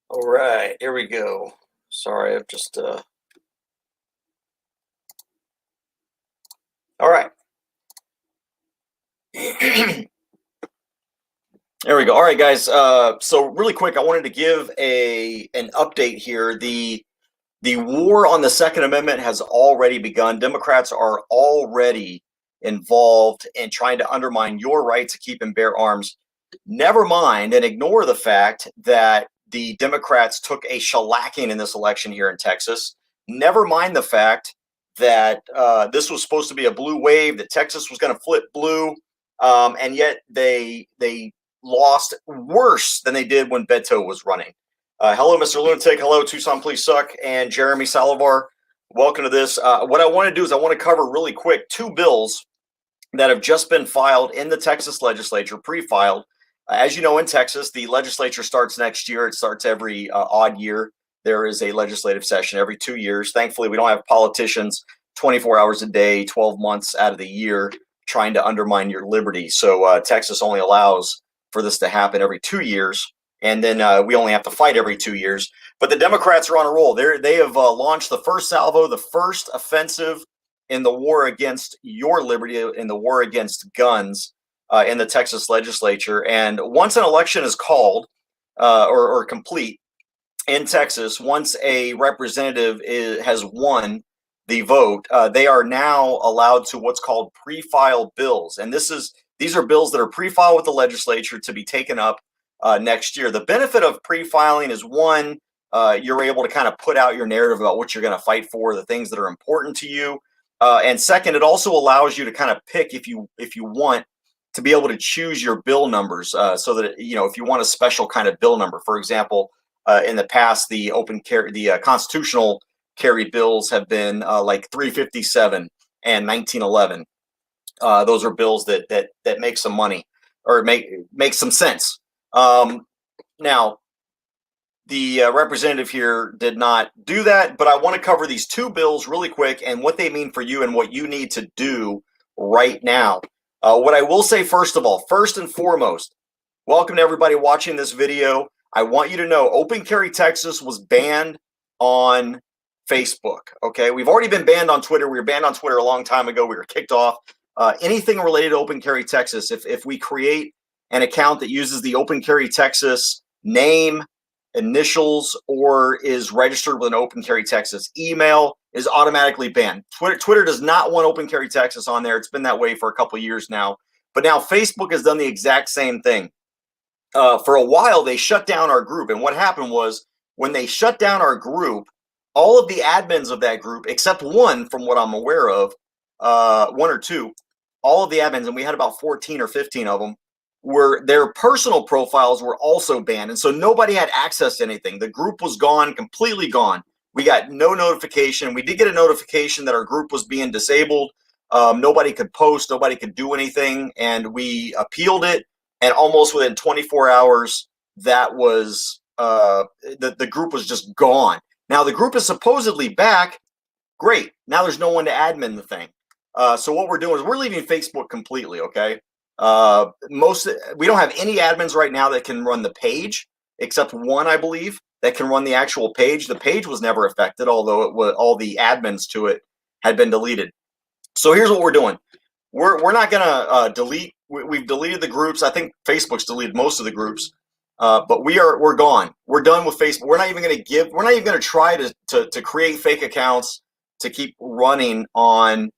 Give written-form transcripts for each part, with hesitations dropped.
All right, here we go. Sorry, I've just all right. There we go. All right, guys. So really quick, I wanted to give an update here. The war on the Second Amendment has already begun. Democrats are already involved in trying to undermine your right to keep and bear arms. Never mind and ignore the fact that the Democrats took a shellacking in this election here in Texas. Never mind the fact that this was supposed to be a blue wave, that Texas was going to flip blue, and yet they lost worse than they did when Beto was running. Hello, Mr. Lunatic. Hello, Tucson Please Suck, and Jeremy Salivar. Welcome to this. What I want to do is I want to cover really quick two bills that have just been filed in the Texas legislature, pre-filed. As you know, in Texas, the legislature starts next year. It starts every odd year. There is a legislative session every 2 years. Thankfully, we don't have politicians 24 hours a day, 12 months out of the year trying to undermine your liberty. So Texas only allows for this to happen every 2 years. And then we only have to fight every 2 years. But the Democrats are on a roll. They have launched the first salvo, the first offensive in the war against your liberty, in the war against guns in the Texas legislature. And once an election is called or complete in Texas, once a representative has won the vote, they are now allowed to what's called pre-file bills. And these are bills that are pre-filed with the legislature to be taken up next year. The benefit of pre-filing is one, you're able to kind of put out your narrative about what you're going to fight for, the things that are important to you. And second, it also allows you to kind of pick if you want to be able to choose your bill numbers, so that if you want a special kind of bill number. For example, in the past, the constitutional carry bills have been like 357 and 1911. Those are bills that make some money or make some sense. Now, the representative here did not do that, but I want to cover these two bills really quick and what they mean for you and what you need to do right now. What I will say, first of all, first and foremost, welcome to everybody watching this video. I want you to know Open Carry Texas was banned on Facebook. Okay, we've already been banned on Twitter. We were banned on Twitter a long time ago. We were kicked off. Anything related to Open Carry Texas, if we create an account that uses the Open Carry Texas name, initials, or is registered with an Open Carry Texas email, is automatically banned. Twitter does not want Open Carry Texas on there. It's been that way for a couple of years now. But now Facebook has done the exact same thing. For a while, they shut down our group. And what happened was when they shut down our group, all of the admins of that group, except one from what I'm aware of, one or two, all of the admins, and we had about 14 or 15 of them, their personal profiles were also banned. And so nobody had access to anything. The group was gone, completely gone. We got no notification. We did get a notification that our group was being disabled. Nobody could post, nobody could do anything. And we appealed it. And almost within 24 hours, that was the group was just gone. Now the group is supposedly back. Great. Now there's no one to admin the thing. So what we're doing is we're leaving Facebook completely. Okay. We don't have any admins right now that can run the page, except one, I believe, that can run the actual page. The page was never affected, although all the admins to it had been deleted. So here's what we're doing. We're not gonna delete. We've deleted the groups. I think Facebook's deleted most of the groups, but we're gone. We're done with Facebook. We're not even gonna try to create fake accounts to keep running on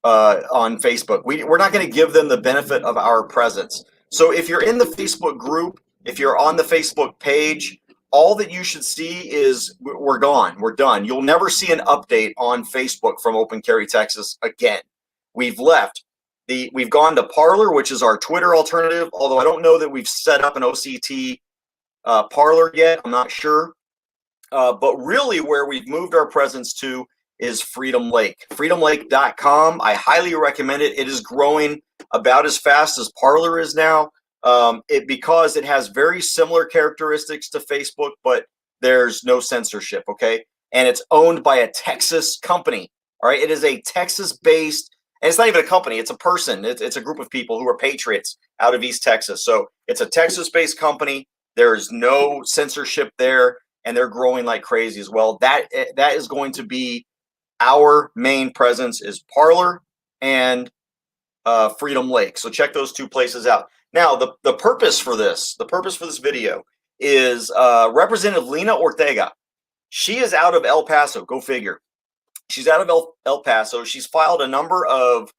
Facebook. We're not going to give them the benefit of our presence. So if you're in the Facebook group, if you're on the Facebook page, all that you should see is we're gone. We're done. You'll never see an update on Facebook from Open Carry Texas again. We've left. We've gone to Parler, which is our Twitter alternative, although I don't know that we've set up an OCT Parler yet. I'm not sure. But really where we've moved our presence to is Freedom Lake. FreedomLake.com. I highly recommend it. It is growing about as fast as Parler is now. Because it has very similar characteristics to Facebook, but there's no censorship, okay? And it's owned by a Texas company, all right? It is a Texas-based, and it's not even a company, it's a person. It's a group of people who are patriots out of East Texas. So it's a Texas-based company. There is no censorship there. and they're growing like crazy as well. That is going to be our main presence is Parler and Freedom Lake. So check those two places out. Now, the purpose for this video is Representative Lena Ortega. She is out of El Paso. Go figure. She's out of El Paso. She's filed a number of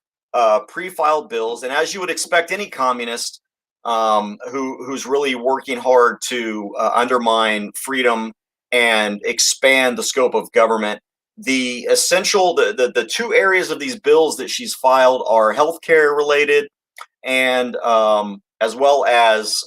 pre-filed bills, and as you would expect, any communist who's really working hard to undermine freedom and expand the scope of government. The essential, the two areas of these bills that she's filed are healthcare related and as well as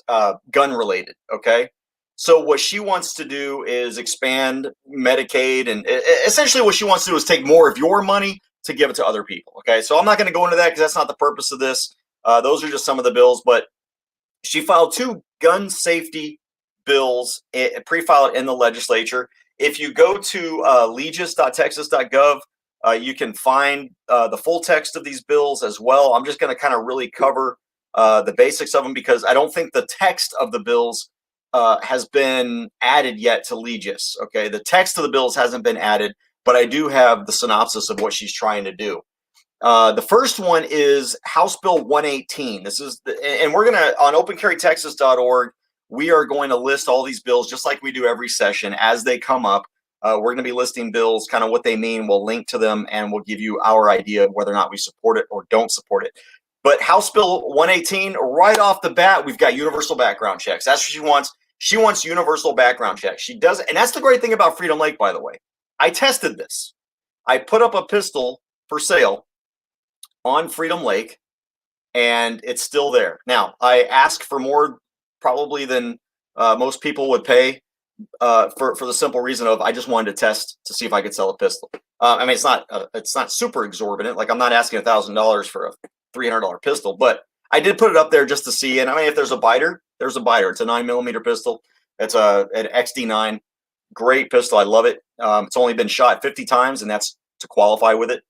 gun related. Okay. So what she wants to do is expand Medicaid, and essentially what she wants to do is take more of your money to give it to other people. Okay. So I'm not going to go into that because that's not the purpose of this. Those are just some of the bills, but she filed two gun safety bills pre-filed in the legislature. If you go to legis.texas.gov, you can find the full text of these bills as well. I'm just going to kind of really cover the basics of them because I don't think the text of the bills has been added yet to Legis. Okay, the text of the bills hasn't been added, but I do have the synopsis of what she's trying to do. The first one is House Bill 118. This is, and we're going to, on opencarrytexas.org, we are going to list all these bills just like we do every session as they come up. We're going to be listing bills, kind of what they mean. We'll link to them and we'll give you our idea of whether or not we support it or don't support it. But House Bill 118, right off the bat, we've got universal background checks. That's what she wants. She wants universal background checks. She does, and that's the great thing about Freedom Lake, by the way. I tested this. I put up a pistol for sale on Freedom Lake, and it's still there. Now, I asked for more probably than most people would pay for the simple reason of I just wanted to test to see if I could sell a pistol. I mean, it's not super exorbitant. Like I'm not asking $1,000 for a $300 pistol, but I did put it up there just to see. And I mean, if there's a biter, there's a biter. It's a 9mm pistol. It's an XD9, great pistol. I love it. It's only been shot 50 times, and that's to qualify with it.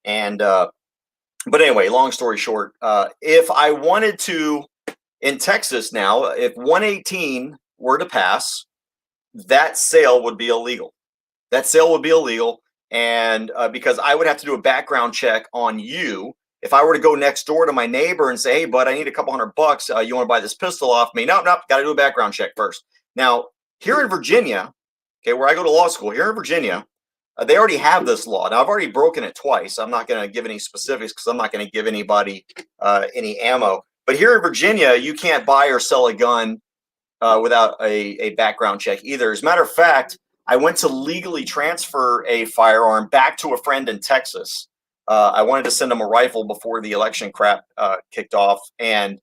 And but anyway, long story short, if I wanted to in Texas now, if 118 were to pass, that sale would be illegal. That sale would be illegal, and because I would have to do a background check on you. If I were to go next door to my neighbor and say, "Hey, bud, I need a couple $100. You want to buy this pistol off me?" Nope, got to do a background check first. Now, here in Virginia, okay, where I go to law school, here in Virginia, they already have this law. Now, I've already broken it twice. I'm not going to give any specifics because I'm not going to give anybody any ammo. But here in Virginia, you can't buy or sell a gun without a background check either. As a matter of fact, I went to legally transfer a firearm back to a friend in Texas. I wanted to send him a rifle before the election crap kicked off. And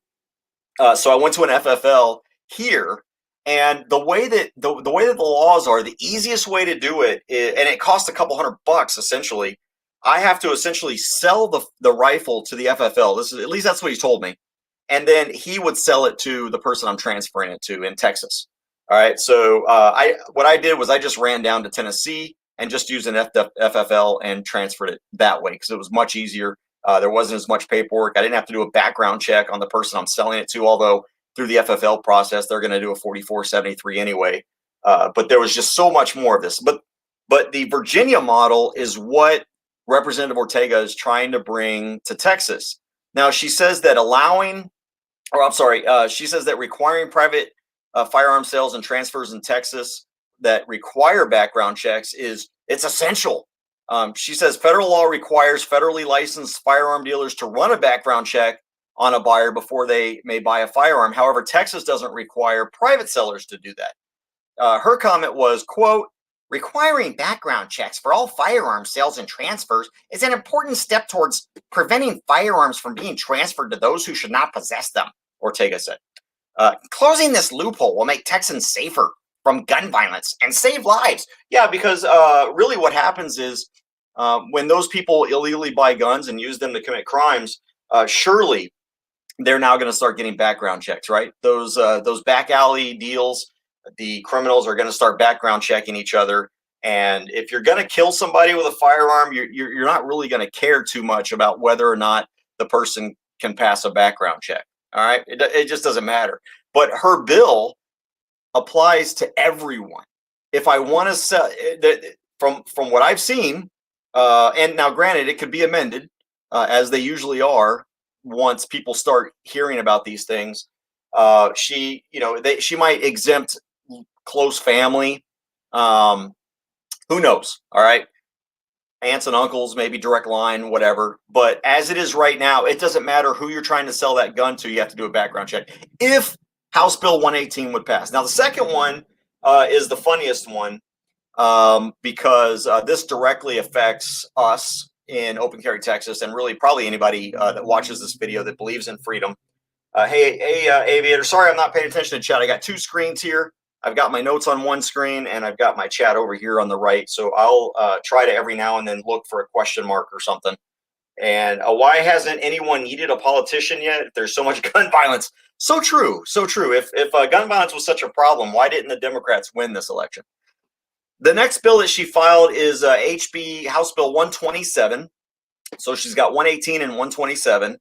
so I went to an FFL here. And the way that the laws are, the easiest way to do it is, and it costs a couple $100 essentially. I have to essentially sell the rifle to the FFL. This is, at least that's what he told me, and then he would sell it to the person I'm transferring it to in Texas. All right. So what I did was I just ran down to Tennessee and just used an FFL and transferred it that way because it was much easier. There wasn't as much paperwork. I didn't have to do a background check on the person I'm selling it to, although through the FFL process, they're going to do a 4473 anyway. But there was just so much more of this. But the Virginia model is what Representative Ortega is trying to bring to Texas. Now, she says that she says that requiring private firearm sales and transfers in Texas that require background checks it's essential. She says federal law requires federally licensed firearm dealers to run a background check on a buyer before they may buy a firearm. However, Texas doesn't require private sellers to do that. Her comment was, quote, requiring background checks for all firearm sales and transfers is an important step towards preventing firearms from being transferred to those who should not possess them, Ortega said. Closing this loophole will make Texans safer from gun violence and save lives. Yeah, because really what happens is when those people illegally buy guns and use them to commit crimes, surely they're now going to start getting background checks, right? Those back alley deals, the criminals are going to start background checking each other. And if you're going to kill somebody with a firearm, you're not really going to care too much about whether or not the person can pass a background check. All right, it just doesn't matter. But her bill applies to everyone. if I want to sell, from what I've seen, and now granted, it could be amended, as they usually are once people start hearing about these things. She, she might exempt close family. Um, who knows? All right, aunts and uncles, maybe direct line, whatever. But as it is right now, it doesn't matter who you're trying to sell that gun to. You have to do a background check. If House Bill 118 would pass. Now, the second one is the funniest one, because this directly affects us in open carry Texas, and really probably anybody that watches this video that believes in freedom. Hey, Aviator, sorry I'm not paying attention to chat. I got two screens here. I've got my notes on one screen, and I've got my chat over here on the right. So I'll try to every now and then look for a question mark or something. And why hasn't anyone needed a politician yet? If there's so much gun violence. So true, so true. If gun violence was such a problem, why didn't the Democrats win this election? The next bill that she filed is HB House Bill 127. So she's got 118 and 127.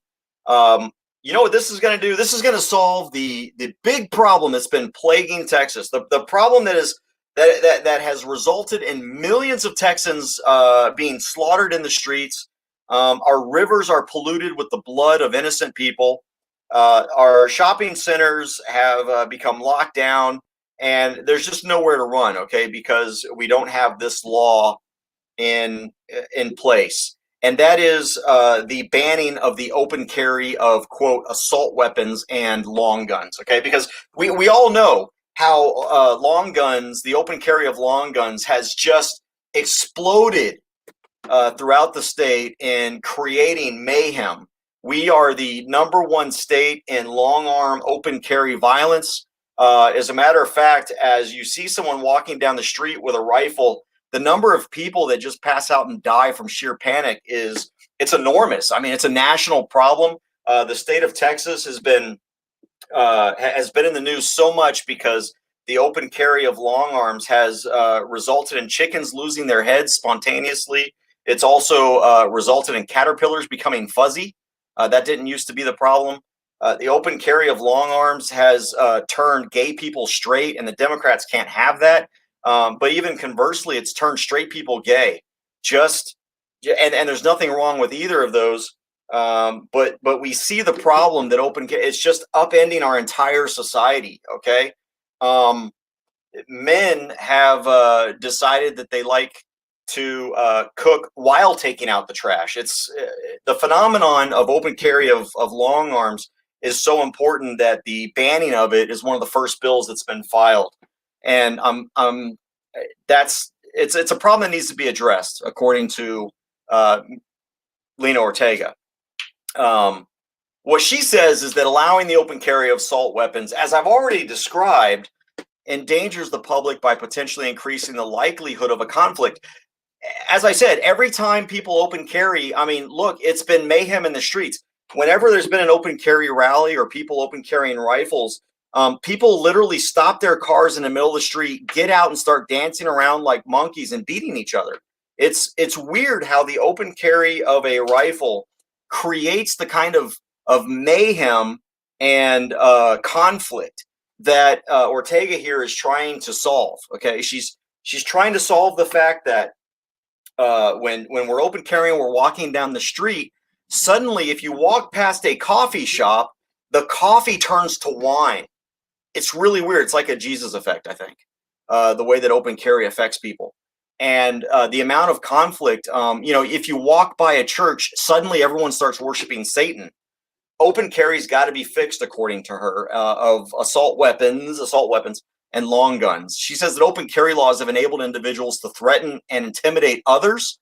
You know what this is going to do? This is going to solve the big problem that's been plaguing Texas. The problem that has resulted in millions of Texans being slaughtered in the streets. Our rivers are polluted with the blood of innocent people. Our shopping centers have become locked down, and there's just nowhere to run. Okay, because we don't have this law in place. And that is the banning of the open carry of, quote, assault weapons and long guns, okay? Because we all know how long guns, the open carry of long guns has just exploded throughout the state in creating mayhem. We are the #1 state in long arm open carry violence. As a matter of fact, as you see someone walking down the street with a rifle, the number of people that just pass out and die from sheer panic it's enormous. I mean, it's a national problem. The state of Texas has been in the news so much because the open carry of long arms has resulted in chickens losing their heads spontaneously. It's also resulted in caterpillars becoming fuzzy. That didn't used to be the problem. The open carry of long arms has turned gay people straight, and the Democrats can't have that. But even conversely, it's turned straight people gay. And there's nothing wrong with either of those. But we see the problem that it's just upending our entire society. Okay, men have decided that they like to cook while taking out the trash. It's the phenomenon of open carry of long arms is so important that the banning of it is one of the first bills that's been filed. And it's a problem that needs to be addressed, according to Lena Ortega. What she says is that allowing the open carry of assault weapons, as I've already described, endangers the public by potentially increasing the likelihood of a conflict. As I said, every time people open carry, I mean, look, it's been mayhem in the streets. Whenever there's been an open carry rally or people open carrying rifles, people literally stop their cars in the middle of the street, get out and start dancing around like monkeys and beating each other. It's weird how the open carry of a rifle creates the kind of mayhem and conflict that Ortega here is trying to solve. Okay, she's trying to solve the fact that when we're open carrying, we're walking down the street, suddenly if you walk past a coffee shop, the coffee turns to wine. It's really weird. It's like a Jesus effect, I think, the way that open carry affects people. And the amount of conflict, if you walk by a church, suddenly everyone starts worshiping Satan. Open carry's got to be fixed, according to her, of assault weapons, and long guns. She says that open carry laws have enabled individuals to threaten and intimidate others,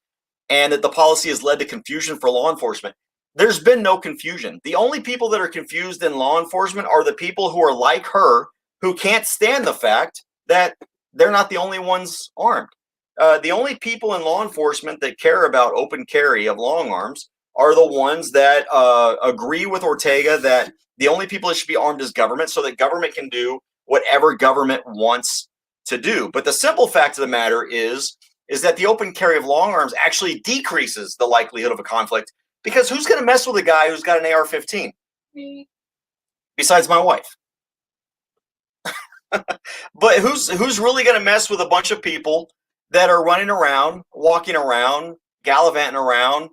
and that the policy has led to confusion for law enforcement. There's been no confusion. The only people that are confused in law enforcement are the people who are like her, who can't stand the fact that they're not the only ones armed. The only people in law enforcement that care about open carry of long arms are the ones that agree with Ortega that the only people that should be armed is government, so that government can do whatever government wants to do. But the simple fact of the matter is that the open carry of long arms actually decreases the likelihood of a conflict, because who's going to mess with a guy who's got an AR-15? Me. Besides my wife. But who's really going to mess with a bunch of people that are running around, walking around, gallivanting around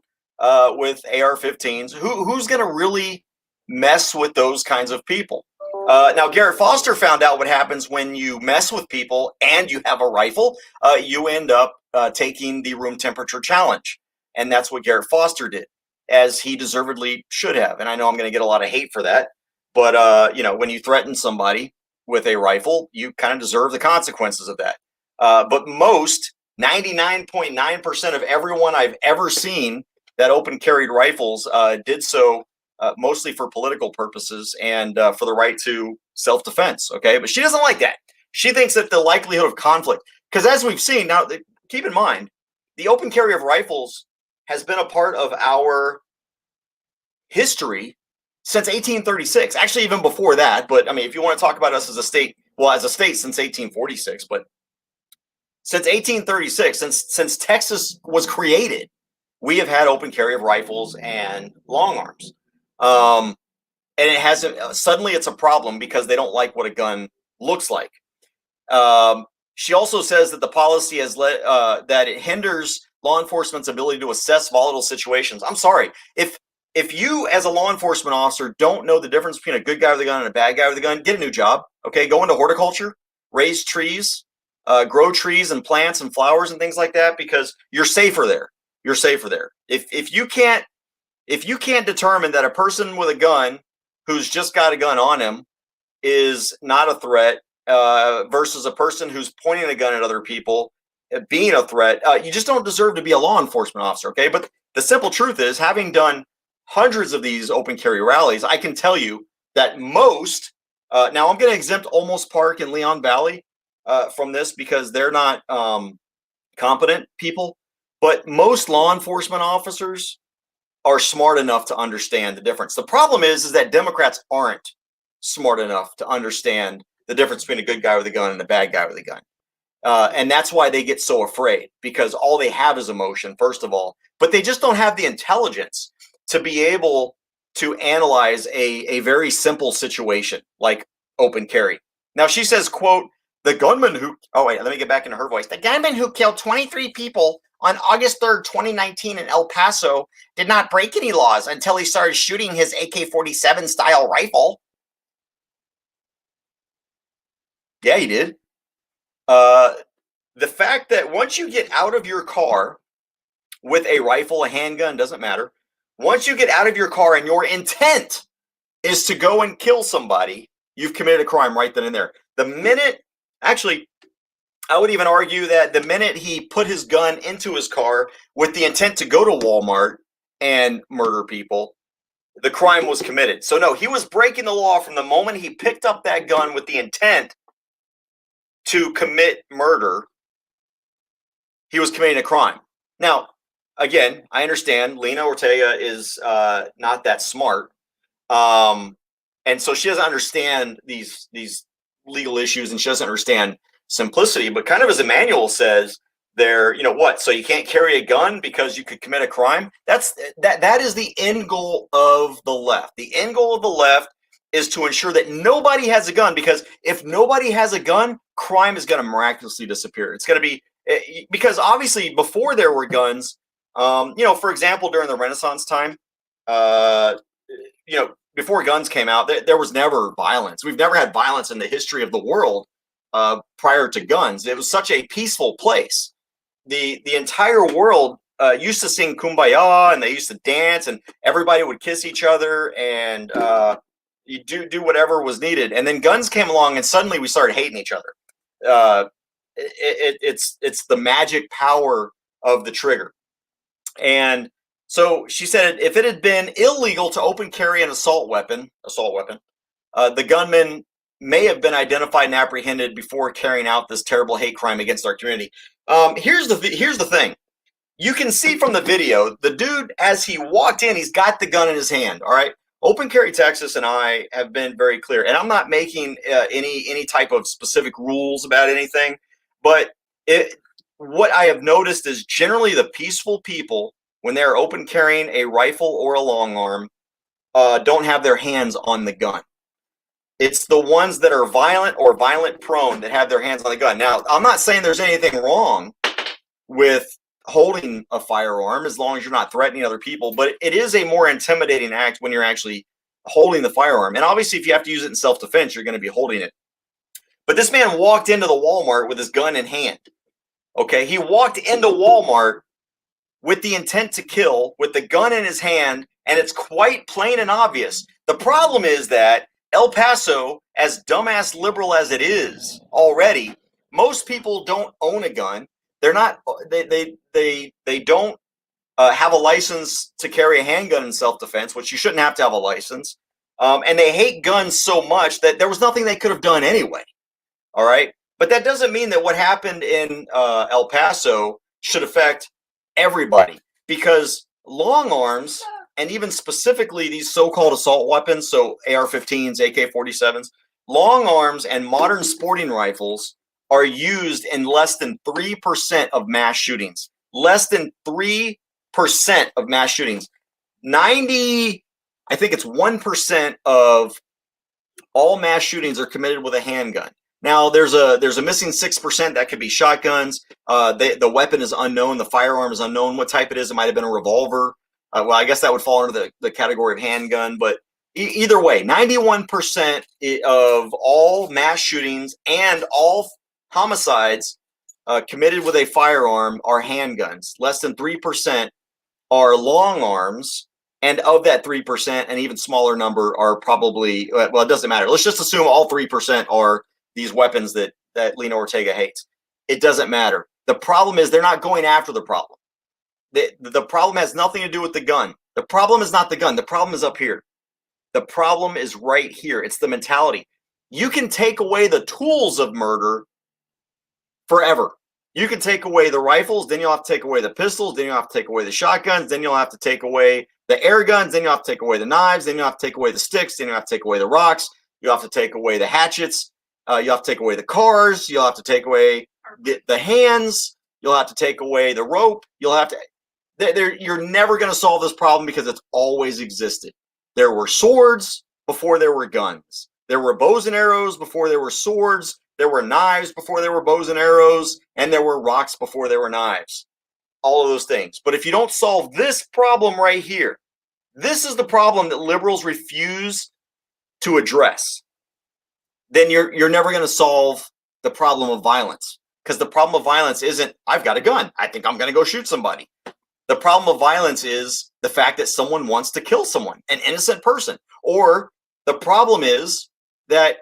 with AR-15s? Who's going to really mess with those kinds of people? Now, Garrett Foster found out what happens when you mess with people and you have a rifle. You end up taking the room temperature challenge, and that's what Garrett Foster did, as he deservedly should have. And I know I'm going to get a lot of hate for that, but when you threaten somebody with a rifle, you kind of deserve the consequences of that. But 99.9% of everyone I've ever seen that open carried rifles did so mostly for political purposes and for the right to self defense. Okay. But she doesn't like that. She thinks that the likelihood of conflict, because as we've seen now, keep in mind, the open carry of rifles has been a part of our history since 1836. Actually, even before that. But I mean, if you want to talk about us as a state, well, as a state since 1846, but since 1836, since Texas was created, we have had open carry of rifles and long arms. And it hasn't, suddenly it's a problem because they don't like what a gun looks like. She also says that the policy has led that it hinders law enforcement's ability to assess volatile situations. I'm sorry, if you as a law enforcement officer don't know the difference between a good guy with a gun and a bad guy with a gun, get a new job. Okay, go into horticulture, raise trees, grow trees and plants and flowers and things like that, because you're safer there. You're safer there. If you can't determine that a person with a gun who's just got a gun on him is not a threat versus a person who's pointing a gun at other people being a threat, you just don't deserve to be a law enforcement officer. Okay, but the simple truth is, having done hundreds of these open carry rallies, I can tell you that most, now I'm going to exempt Olmos Park and Leon Valley from this because they're not competent people, but most law enforcement officers are smart enough to understand the difference. The problem is that Democrats aren't smart enough to understand the difference between a good guy with a gun and a bad guy with a gun. And that's why they get so afraid, because all they have is emotion, first of all, but they just don't have the intelligence to be able to analyze a very simple situation like open carry. Now, she says, quote, the gunman who, oh wait, let me get back into her voice. The gunman who killed 23 people on August 3rd, 2019 in El Paso did not break any laws until he started shooting his AK-47 style rifle. Yeah, he did. The fact that once you get out of your car with a rifle, a handgun, doesn't matter. Once you get out of your car and your intent is to go and kill somebody, you've committed a crime right then and there. The minute, actually, I would even argue that the minute he put his gun into his car with the intent to go to Walmart and murder people, the crime was committed. So no, he was breaking the law from the moment he picked up that gun with the intent to commit murder. He was committing a crime. Now, again, I understand Lena Ortega is not that smart, and so she doesn't understand these legal issues, and she doesn't understand simplicity. But kind of as Emmanuel says, there, what? So you can't carry a gun because you could commit a crime? That is the end goal of the left. The end goal of the left is to ensure that nobody has a gun, because if nobody has a gun, crime is going to miraculously disappear. It's going to be, because obviously before there were guns, for example, during the Renaissance time, before guns came out, there was never violence. We've never had violence in the history of the world prior to guns. It was such a peaceful place. The entire world used to sing Kumbaya, and they used to dance, and everybody would kiss each other, and you do whatever was needed. And then guns came along, and suddenly we started hating each other. It's the magic power of the trigger. And so she said, if it had been illegal to open carry an assault weapon, the gunman may have been identified and apprehended before carrying out this terrible hate crime against our community. Here's the thing. You can see from the video, the dude, as he walked in, he's got the gun in his hand. All right. Open Carry Texas and I have been very clear, and I'm not making any type of specific rules about anything, but what I have noticed is generally the peaceful people, when they're open carrying a rifle or a long arm, don't have their hands on the gun. It's the ones that are violent or violent prone that have their hands on the gun. Now, I'm not saying there's anything wrong with holding a firearm as long as you're not threatening other people, but it is a more intimidating act when you're actually holding the firearm. And obviously, if you have to use it in self-defense, you're going to be holding it. But this man walked into the Walmart with his gun in hand. Okay, he walked into Walmart with the intent to kill, with the gun in his hand, and it's quite plain and obvious. The problem is that El Paso, as dumbass liberal as it is already, most people don't own a gun. They're not. They don't have a license to carry a handgun in self-defense, which you shouldn't have to have a license. And they hate guns so much that there was nothing they could have done anyway. All right, but that doesn't mean that what happened in El Paso should affect everybody, because long arms, and even specifically these so-called assault weapons, so AR-15s, AK-47s, long arms and modern sporting rifles are used in less than 3% of mass shootings. Less than 3% of mass shootings. I think it's 1% of all mass shootings are committed with a handgun. Now, there's a missing 6% that could be shotguns. The weapon is unknown. The firearm is unknown. What type it is, it might have been a revolver. Well, I guess that would fall under the category of handgun. But either way, 91% of all mass shootings and all homicides committed with a firearm are handguns. Less than 3% are long arms. And of that 3%, an even smaller number are probably, well, it doesn't matter. Let's just assume all 3% are these weapons that Lena Ortega hates. It doesn't matter. The problem is they're not going after the problem. The problem has nothing to do with the gun. The problem is not the gun. The problem is up here. The problem is right here. It's the mentality. You can take away the tools of murder forever. You can take away the rifles, then you'll have to take away the pistols, then you'll have to take away the shotguns, then you'll have to take away the air guns, then you'll have to take away the knives, then you'll have to take away the sticks, then you'll have to take away the rocks, you'll have to take away the hatchets, you'll have to take away the cars, you'll have to take away the hands, you'll have to take away the rope, you'll have to... You're never going to solve this problem because it's always existed. There were swords before there were guns. There were bows and arrows before there were swords. There were knives before there were bows and arrows. And there were rocks before there were knives. All of those things. But if you don't solve this problem right here, this is the problem that liberals refuse to address, then you're never going to solve the problem of violence. Because the problem of violence isn't, I've got a gun, I think I'm going to go shoot somebody. The problem of violence is the fact that someone wants to kill someone, an innocent person. Or the problem is that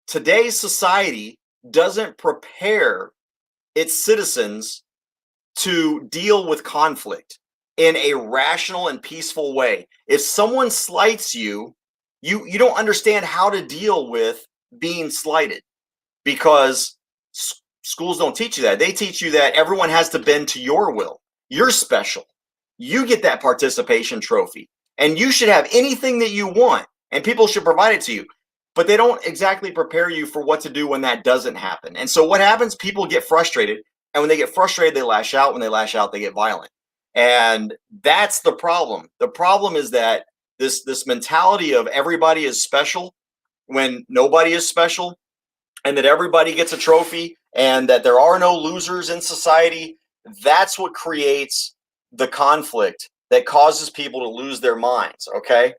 today's society doesn't prepare its citizens to deal with conflict in a rational and peaceful way. If someone slights you, you don't understand how to deal with being slighted, because schools don't teach you that. They teach you that everyone has to bend to your will. You're special. You get that participation trophy, and you should have anything that you want, and people should provide it to you. But they don't exactly prepare you for what to do when that doesn't happen. And so what happens? People get frustrated, and when they get frustrated, they lash out. When they lash out, they get violent. And that's the problem. The problem is that this mentality of everybody is special when nobody is special, and that everybody gets a trophy, and that there are no losers in society. That's what creates the conflict that causes people to lose their minds. Okay,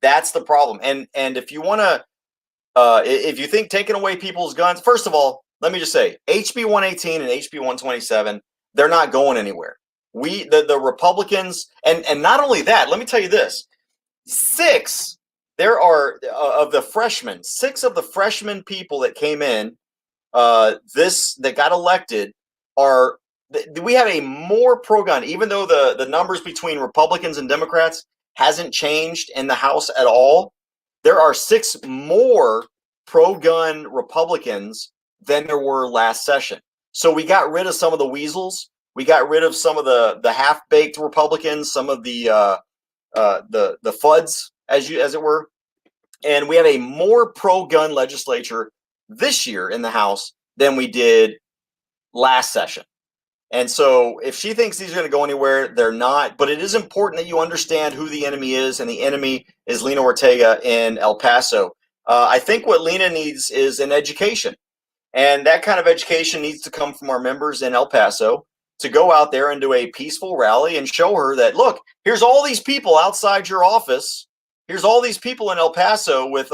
that's the problem. And if you want to, if you think taking away people's guns, first of all, let me just say, HB 118 and HB 127, they're not going anywhere. The Republicans, and not only that, let me tell you this: there are of the freshmen, 6 of the freshman people that came in, that got elected are. We have a more pro-gun, even though the numbers between Republicans and Democrats hasn't changed in the House at all. There are 6 more pro-gun Republicans than there were last session. So we got rid of some of the weasels. We got rid of some of the half-baked Republicans, some of the FUDs, as it were. And we have a more pro-gun legislature this year in the House than we did last session. And so if she thinks these are going to go anywhere, they're not. But it is important that you understand who the enemy is, and the enemy is Lena Ortega in El Paso. I think what Lena needs is an education. And that kind of education needs to come from our members in El Paso to go out there and do a peaceful rally and show her that, look, here's all these people outside your office. Here's all these people in El Paso with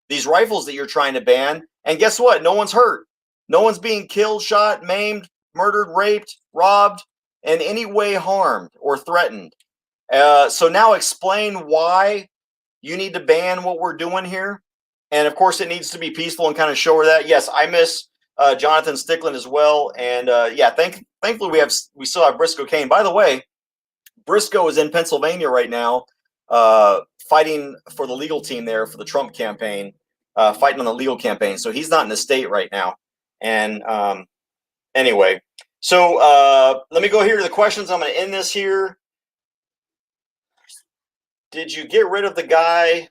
these rifles that you're trying to ban. And guess what? No one's hurt. No one's being killed, shot, maimed, murdered, raped, robbed, in any way harmed or threatened. So now explain why you need to ban what we're doing here. And of course, it needs to be peaceful and kind of show her that. Yes, I miss Jonathan Stickland as well. And yeah, thankfully we still have Briscoe Kane. By the way, Briscoe is in Pennsylvania right now, fighting for the legal team there for the Trump campaign, fighting on the legal campaign. So he's not in the state right now. And anyway, so let me go here to the questions. I'm going to end this here. Did you get rid of the guy?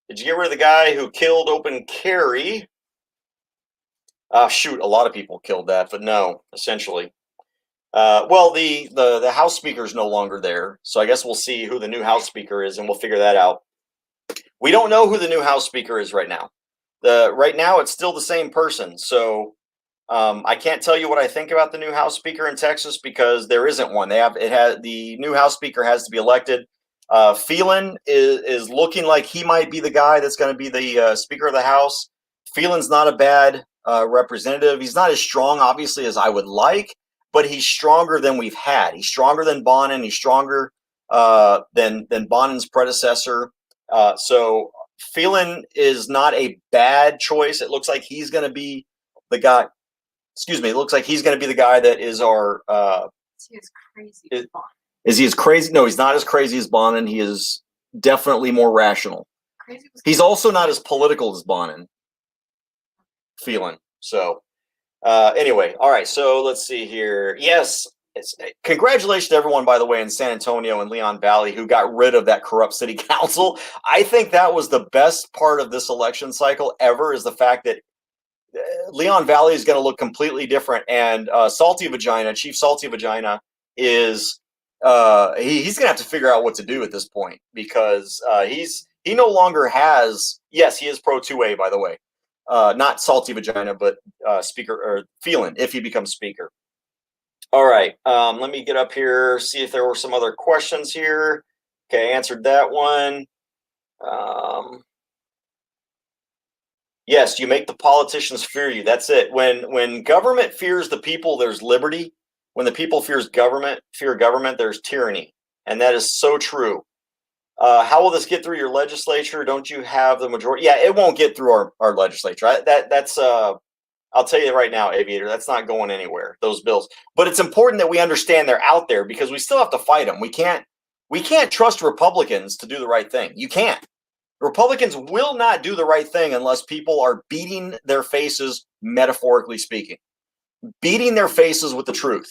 Did you get rid of the guy who killed Open Carry? Shoot, a lot of people killed that, but no, essentially. Well, the House Speaker is no longer there, so I guess we'll see who the new House Speaker is, and we'll figure that out. We don't know who the new House Speaker is right now. Right now, it's still the same person, so I can't tell you what I think about the new House Speaker in Texas because there isn't one. The new House Speaker has to be elected. Phelan is looking like he might be the guy that's going to be the Speaker of the House. Phelan's not a bad representative. He's not as strong, obviously, as I would like, but he's stronger than we've had. He's stronger than Bonin. He's stronger than Bonin's predecessor. So Phelan is not a bad choice. It looks like he's going to be the guy. Excuse me. It looks like he's going to be the guy that is our. Is he as crazy as Bonin? Is he as crazy? No, he's not as crazy as Bonin. He is definitely more rational. He's also not as political as Bonin. Phelan. So anyway, all right. So let's see here. Yes, congratulations to everyone, by the way, in San Antonio and Leon Valley who got rid of that corrupt city council. I think that was the best part of this election cycle ever, is the fact that Leon Valley is going to look completely different, and Salty Vagina, Chief Salty Vagina, is he's going to have to figure out what to do at this point, because he no longer has. Yes, he is pro 2A, by the way, not Salty Vagina, but Speaker or Phelan if he becomes Speaker. All right, let me get up here, see if there were some other questions here. Okay, answered that one. Yes, you make the politicians fear you. That's it. When government fears the people, there's liberty. When the people fear government, there's tyranny. And that is so true. How will this get through your legislature? Don't you have the majority? Yeah, it won't get through our legislature. That's I'll tell you right now, Aviator, that's not going anywhere, those bills. But it's important that we understand they're out there, because we still have to fight them. We can't trust Republicans to do the right thing. You can't. Republicans will not do the right thing unless people are beating their faces, metaphorically speaking, beating their faces with the truth.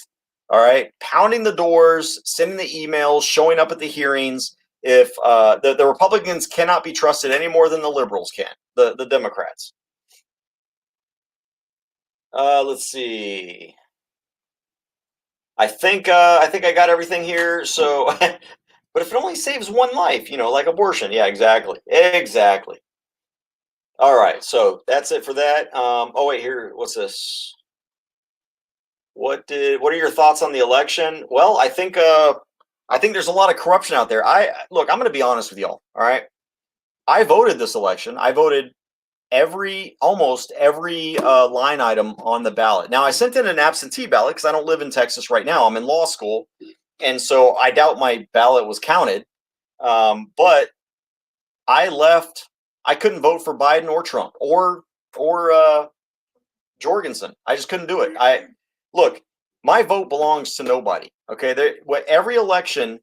All right, pounding the doors, sending the emails, showing up at the hearings. If the Republicans cannot be trusted any more than the liberals can, the Democrats. Let's see. I think I got everything here. So, but if it only saves one life, like abortion. Yeah, exactly. Exactly. All right. So that's it for that. Oh, wait, here. What's this? What are your thoughts on the election? Well, I think there's a lot of corruption out there. I'm going to be honest with y'all. All right. I voted this election. I voted almost every line item on the ballot. Now, I sent in an absentee ballot because I don't live in Texas right now. I'm in law school, and so I doubt my ballot was counted. But I left. I couldn't vote for Biden or Trump or Jorgensen. I just couldn't do it. Look, my vote belongs to nobody. Okay, every election,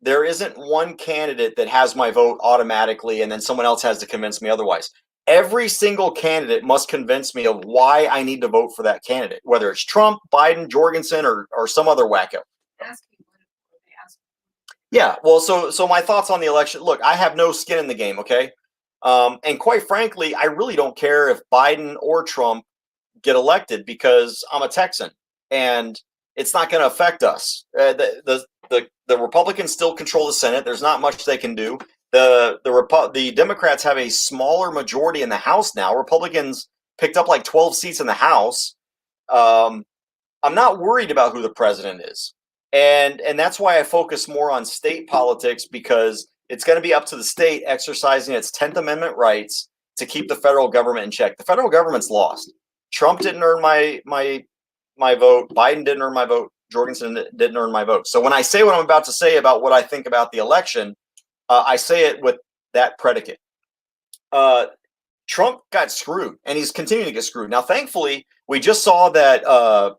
there isn't one candidate that has my vote automatically, and then someone else has to convince me otherwise. Every single candidate must convince me of why I need to vote for that candidate, whether it's Trump, Biden, Jorgensen, or some other wacko. Yeah, well, so my thoughts on the election. Look, I have no skin in the game, okay? And quite frankly, I really don't care if Biden or Trump get elected, because I'm a Texan, and it's not going to affect us. The Republicans still control the Senate. There's not much they can do. the Democrats have a smaller majority in the House now. Republicans picked up like 12 seats in the House. I'm not worried about who the president is, and that's why I focus more on state politics, because it's going to be up to the state exercising its 10th Amendment rights to keep the federal government in check. The federal government's lost. Trump didn't earn my vote. Biden didn't earn my vote. Jorgensen didn't earn my vote. So when I say what I'm about to say about what I think about the election, I say it with that predicate. Trump got screwed, and he's continuing to get screwed. Now, thankfully, we just saw that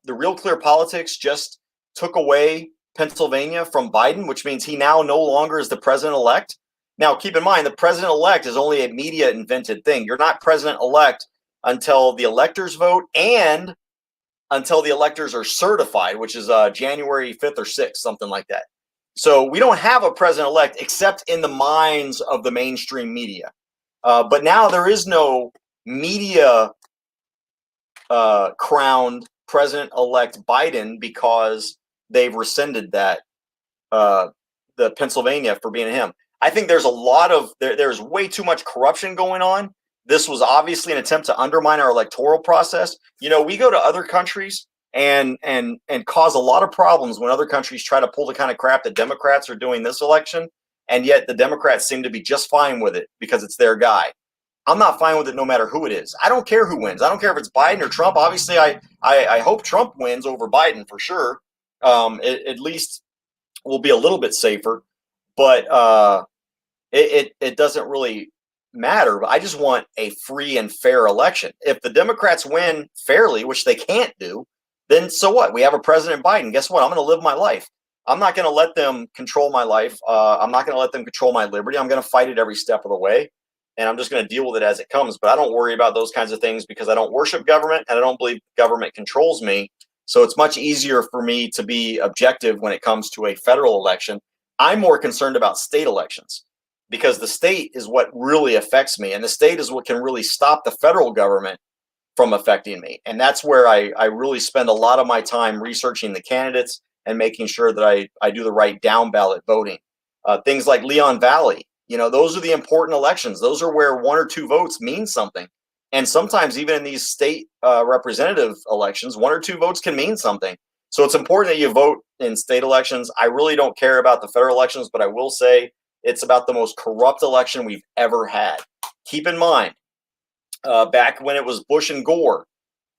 the Real Clear Politics just took away Pennsylvania from Biden, which means he now no longer is the president-elect. Now, keep in mind, the president-elect is only a media-invented thing. You're not president-elect until the electors vote and until the electors are certified, which is January 5th or 6th, something like that. So we don't have a president-elect except in the minds of the mainstream media. But now there is no media crowned president-elect Biden because they've rescinded that the Pennsylvania for being him. I think there's a lot of there's way too much corruption going on. This was obviously an attempt to undermine our electoral process. You know, we go to other countries and cause a lot of problems when other countries try to pull the kind of crap that Democrats are doing this election, and yet the Democrats seem to be just fine with it because it's their guy. I'm not fine with it no matter who it is. I don't care who wins. I don't care if it's Biden or Trump. Obviously, I hope Trump wins over Biden for sure. At least we'll be a little bit safer, but it doesn't really matter. But I just want a free and fair election. If the Democrats win fairly, which they can't do, then so what? We have a President Biden. Guess what? I'm going to live my life. I'm not going to let them control my life. I'm not going to let them control my liberty. I'm going to fight it every step of the way, and I'm just going to deal with it as it comes. But I don't worry about those kinds of things because I don't worship government, and I don't believe government controls me. So it's much easier for me to be objective when it comes to a federal election. I'm more concerned about state elections because the state is what really affects me, and the state is what can really stop the federal government from affecting me. And that's where I really spend a lot of my time researching the candidates and making sure that I do the right down ballot voting. Things like Leon Valley, you know, those are the important elections. Those are where 1 or 2 votes mean something. And sometimes even in these state representative elections, 1 or 2 votes can mean something. So it's important that you vote in state elections. I really don't care about the federal elections, but I will say it's about the most corrupt election we've ever had. Keep in mind, back when it was Bush and Gore,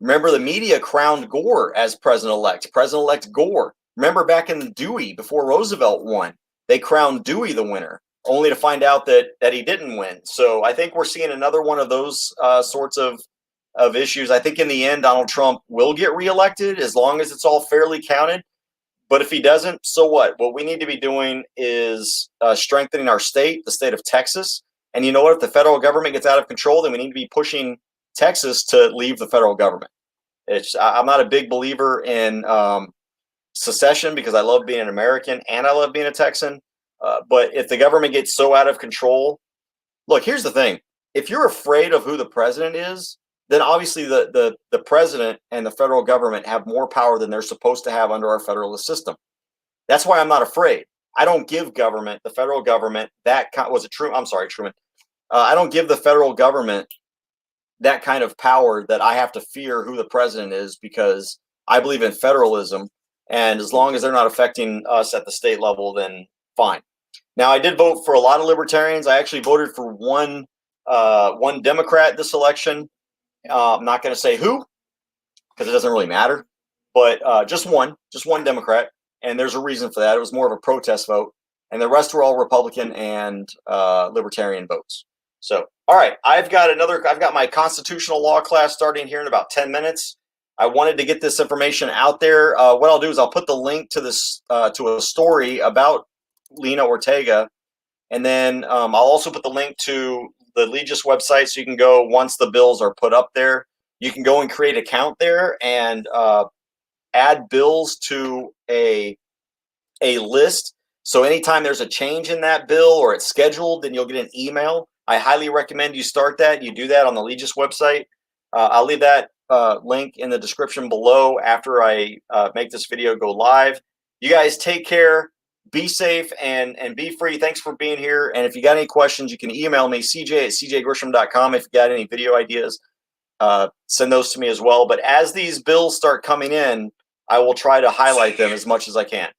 remember the media crowned Gore as president-elect, President-elect Gore. Remember back in Dewey, before Roosevelt won, they crowned Dewey the winner, only to find out that he didn't win. So I think we're seeing another one of those sorts of issues. I think in the end, Donald Trump will get reelected as long as it's all fairly counted. But if he doesn't, so what? What we need to be doing is strengthening our state, the state of Texas. And you know what? If the federal government gets out of control, then we need to be pushing Texas to leave the federal government. I'm not a big believer in secession because I love being an American and I love being a Texan. But if the government gets so out of control, look, here's the thing. If you're afraid of who the president is, then obviously the president and the federal government have more power than they're supposed to have under our federalist system. That's why I'm not afraid. I don't give government, the federal government, Truman. I don't give the federal government that kind of power that I have to fear who the president is because I believe in federalism. And as long as they're not affecting us at the state level, then fine. Now, I did vote for a lot of libertarians. I actually voted for one Democrat this election. I'm not going to say who because it doesn't really matter, but just one Democrat. And there's a reason for that. It was more of a protest vote. And the rest were all Republican and libertarian votes. So, all right, I've got my constitutional law class starting here in about 10 minutes. I wanted to get this information out there. What I'll do is I'll put the link to this to a story about Lena Ortega, and then I'll also put the link to the Legis website so you can go once the bills are put up there. You can go and create an account there and add bills to a list. So anytime there's a change in that bill or it's scheduled, then you'll get an email. I highly recommend you start that. You do that on the Legis website. I'll leave that link in the description below after I make this video go live. You guys take care. be safe and be free. Thanks for being here. And if you got any questions, you can email me, cj@cjgrisham.com. If you got any video ideas, send those to me as well. But as these bills start coming in, I will try to highlight them as much as I can.